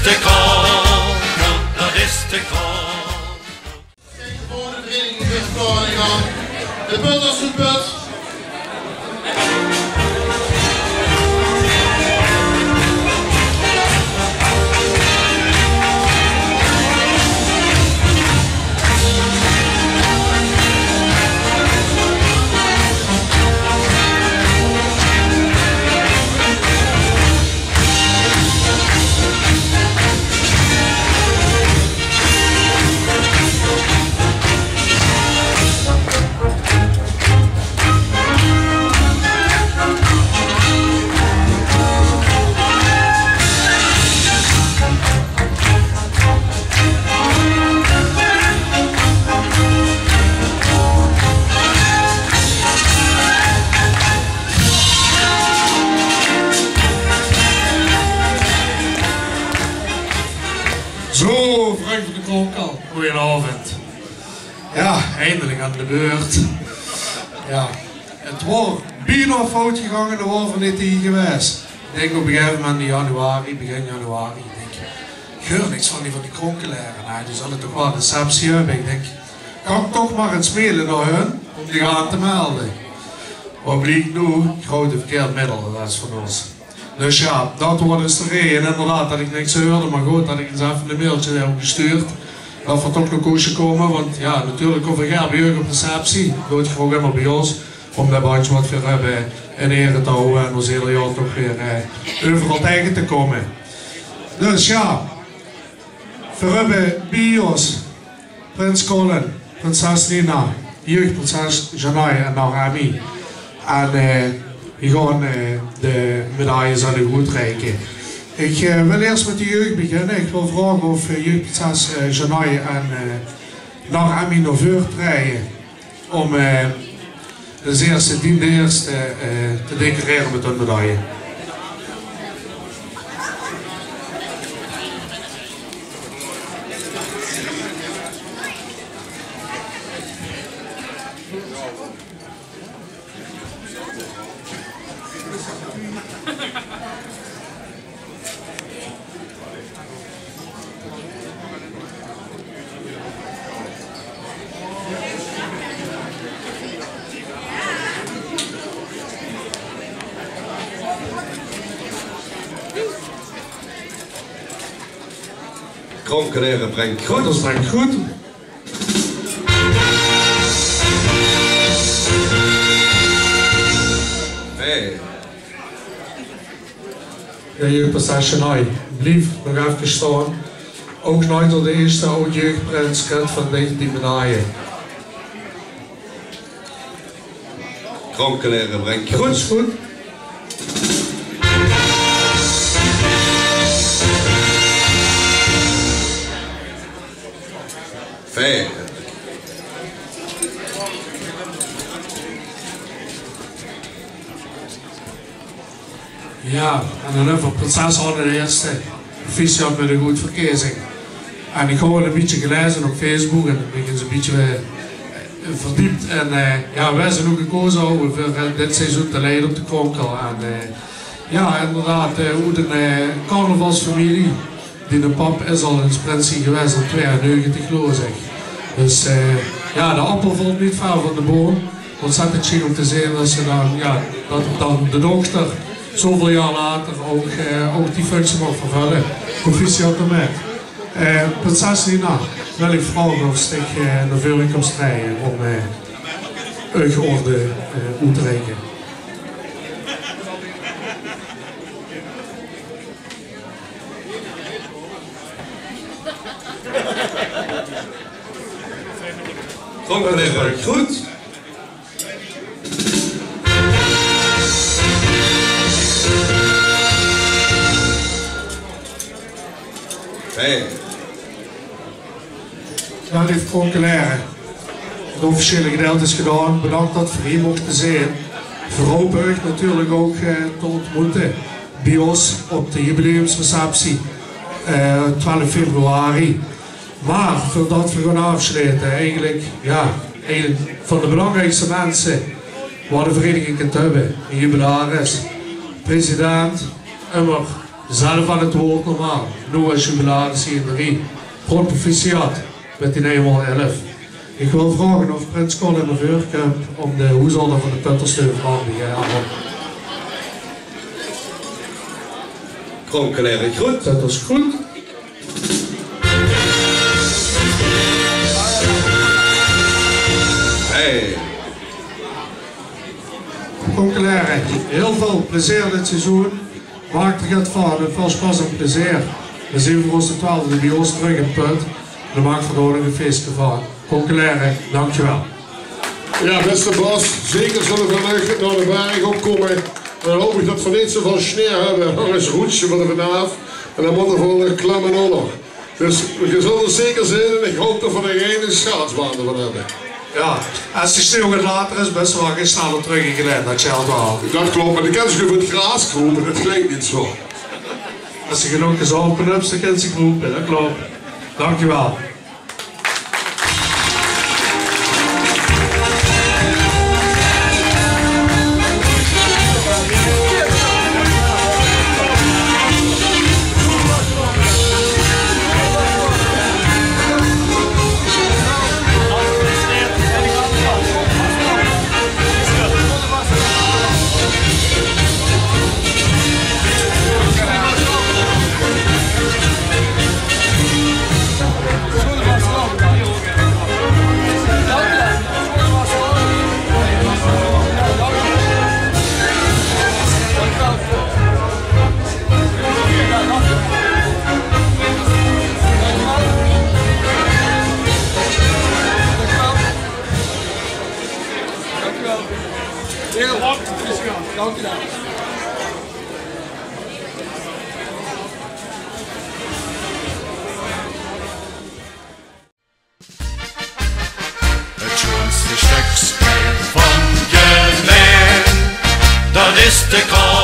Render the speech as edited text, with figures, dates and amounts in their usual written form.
te koud, dat is te koud. Kijk voor de vereniging in Groningen. De Putters de Put. Zo, Frank van de Kronkel, goedenavond. Ja, eindelijk aan de beurt. Ja, het was bijna fout gegaan en er was er niet tegen geweest. Ik denk op een gegeven moment in januari, begin januari, ik denk, ik hoor niks van die Kronkelaren. Nou, die zullen toch wel een receptie hebben. Ik denk, kan ik toch maar eens spelen naar hun om die aan te melden. Wat blijkt nu? Grote verkeerd middel, dat is van ons. Dus ja, dat was dus de reden. En inderdaad dat ik niks hoorde, maar goed, dat ik eens even een mailtje heb gestuurd. Dat we toch nog koosje komen, want ja, natuurlijk over jaar bij jullie op receptie. Doe het gewoon helemaal bij ons, om dat bandje wat we hebben in ere te houden en ons hele jaar toch weer overal tegen te komen. Dus ja, we hebben bij ons Prins Colin, Prinses Nina, jeugdprinses Janai en Narami. En die gaan de medailles aan de goed reiken. Ik wil eerst met de jeugd beginnen. Ik wil vragen of jeugdprinses Janai en Narami naar voren rijden om de eerste te decoreren met een medaille. Kronkelaren brengt goed. Dat brengt goed. Hey. Ja, jeugdprinses Janai, blijf nog even staan. Ook nooit door de eerste oud jeugdprins kent van die medaille. Kronkelaren brengt goed. Goed is goed. Fair. Ja, en dan over prinses hadden de eerste proficiat met een goed verkiezing. En ik heb een beetje gelezen op Facebook en dan ben ik een beetje verdiept. En ja, wij zijn ook gekozen voor dit seizoen te leiden op de Kronkel. En ja, inderdaad, hoe de carnavalsfamilie, die de pap is al in Sprintie geweest in 92 geloof ik. Dus ja, de appel valt niet ver van de boom. Ontzettend chic om te zien dat ze dan, ja, dat dan de dochter zoveel jaar later ook die functie mag vervullen. Proficiat ermee. Prinses Nina, wil ik vragen of ik naar voren kan strijden om orde uit te reiken. Kronkelaren goed. Hey. Ja, die Kronkelaren. Het officiële gedeelte is gedaan. Bedankt dat we hier mochten zijn. Voorlopig natuurlijk ook te ontmoeten bij ons op de jubileumsreceptie 12 februari. Maar voordat we gaan afsluiten, eigenlijk, ja, een van de belangrijkste mensen waar de vereniging kunt hebben, een jubilaris, president, immer Zelf aan het woord normaal. Nu is jubilaris hier 3. Groot proficiat met die 911. Ik wil vragen of Prins Colin de Veurkamp om de hoezolder van de putters te vragen. Kronkel erg goed. Dat is goed. Hey. Concleren. Heel veel plezier dit seizoen. Maak er het van en veel spas en plezier. We zien voor ons de 12e de bios terug in het put. En dan maak er gewoon een feestje van. Concleren, dankjewel. Ja, beste Bas, zeker zullen we vandaag naar de berg opkomen. En dan hoop ik dat we niet zoveel sneeuw hebben. Dan is een roetje van de vanaf. En dan moeten we voor een klamme oorlog. Dus we zullen er zeker zijn en ik hoop dat we er geen schaatsbaan van hebben. Ja, als die sneeuw gaat later is best wel geen sneller terug in geleden, dat je wel. Dat klopt, maar de kans voor het gras groepen, dat klinkt niet zo. Als je genoeg gezopen hebt, dan kan ze groepen, dat klopt. Dankjewel. Het schoonste stuk van je leven, dat is de kool.